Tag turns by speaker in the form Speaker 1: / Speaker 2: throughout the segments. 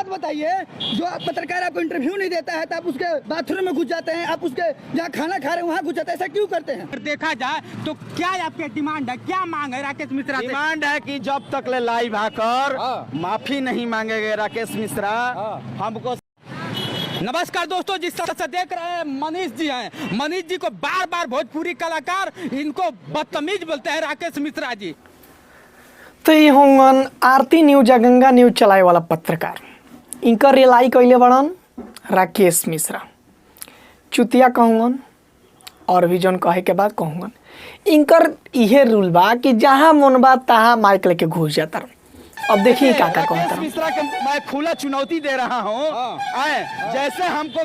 Speaker 1: बात बताइए, जो पत्रकार आपको इंटरव्यू नहीं देता है तो आप उसके बाथरूम में घुस जाते हैं, आप उसके जहाँ खाना खा रहे हैं वहाँ घुस जाते हैं, ऐसा क्यों करते हैं?
Speaker 2: देखा जाए तो क्या आपके डिमांड है, क्या मांग है राकेश मिश्रा से?
Speaker 3: डिमांड है कि जब तक ले लाइव आकर माफी नहीं मांगेंगे राकेश मिश्रा हमको।
Speaker 2: नमस्कार दोस्तों, जिस तरह से देख रहे हैं मनीष जी हैं, मनीष जी को बार बार भोजपुरी कलाकार इनको बदतमीज बोलते हैं राकेश मिश्रा जी।
Speaker 4: तो ये होंगन आरती न्यूज या गंगा न्यूज चलाए वाला पत्रकार, इनकर रिलाई कैले बड़न राकेश मिश्रा। चुतिया कहूँगन और भी जौन कहे के बाद कहूँगन, इनकर इहे रूल बा कि जहाँ मन बा तहाँ माइक लेके घुस जाता। अब देखिए क्या क्या कहता
Speaker 3: मिश्रा के मैं खुला चुनौती दे रहा हूँ, आए जैसे हमको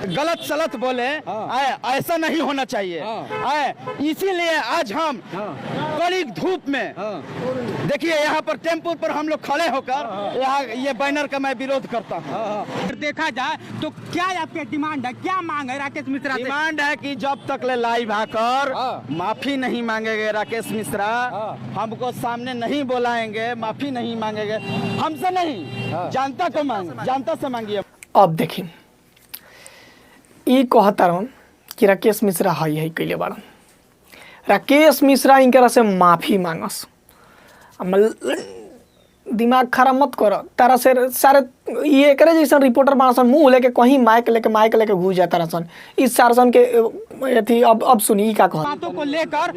Speaker 3: गलत सलत बोले आए ऐसा नहीं होना चाहिए। आए इसीलिए आज हम कड़ी धूप में देखिए यहाँ पर टेम्पो पर हम लोग खड़े होकर यहाँ ये बैनर का मैं विरोध करता हूँ।
Speaker 2: देखा जाए तो क्या आपके डिमांड है, क्या मांग है राकेश मिश्रा से?
Speaker 3: डिमांड है कि जब तक ले लाइव आकर माफी नहीं मांगेंगे राकेश मिश्रा, हमको सामने नहीं बुलाएंगे, माफी नहीं मांगेंगे, हमसे नहीं जनता को जनता से मांगिए।
Speaker 4: अब देखिए ये कहता रहन कि राकेश मिश्रा हई है कैले बाड़न। राकेश मिश्रा इनकरा से माफी मांगस। दिमाग खराब मत करो, तारा से सारे ये एक जैसा रिपोर्टर बासन मुंह लेके कहीं माइक लेके घुस जाता रहसन। इस सारसन के अथी अब सुनिए क्या कहता।
Speaker 2: बातों को लेकर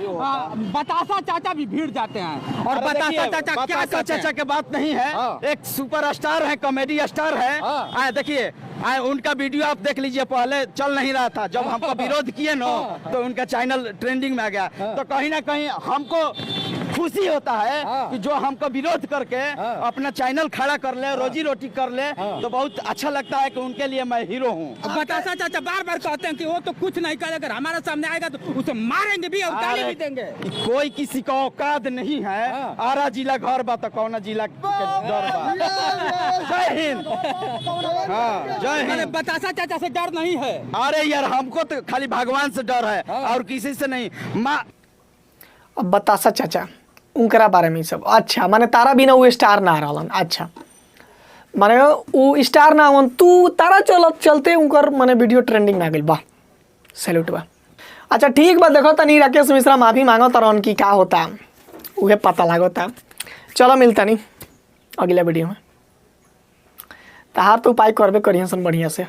Speaker 2: बतासा चाचा भी भीड़ जाते हैं और बतासा चाचा क्या
Speaker 3: चाचा के बात नहीं है, एक सुपर स्टार है, कॉमेडी स्टार है। आए देखिए उनका वीडियो आप देख लीजिए, पहले चल नहीं रहा था, जब हमको विरोध किए ना तो उनका चैनल ट्रेंडिंग में आ गया। तो कहीं ना कहीं हमको खुशी होता है कि जो हमको विरोध करके अपना चैनल खड़ा कर ले, रोजी रोटी कर ले, तो बहुत अच्छा लगता है कि उनके लिए मैं हीरो हूँ।
Speaker 2: बतासा चाचा बार बार कहते हैं कि वो तो कुछ नहीं करे, अगर हमारे सामने आएगा तो उसे मारेंगे भी और गाली भी देंगे।
Speaker 3: कोई किसी का औकात नहीं है। आरा जिला घर बा तो कौन जिला डर बा। जय हिंद। हाँ जय हिंद।
Speaker 2: बतासा चाचा से डर नहीं है।
Speaker 3: अरे यार हमको तो खाली भगवान से डर है और किसी से नहीं।
Speaker 4: अब बतासा चाचा उनकरा बारे में सब अच्छा, माने तारा बिना वो स्टार ना रहलन। अच्छा माने वो स्टार ना होन, तू तारा चलते उनकर माने वीडियो ट्रेंडिंग में आ गई। वाह सैल्यूट बा। अच्छा ठीक बा, देखो तनी राकेश मिश्रा माफी मांगो तरन की क्या होता उहे पता लागता। चलो मिलता नहीं अगला वीडियो में। तार तो उपाय करबे करिए सन बढ़िया से।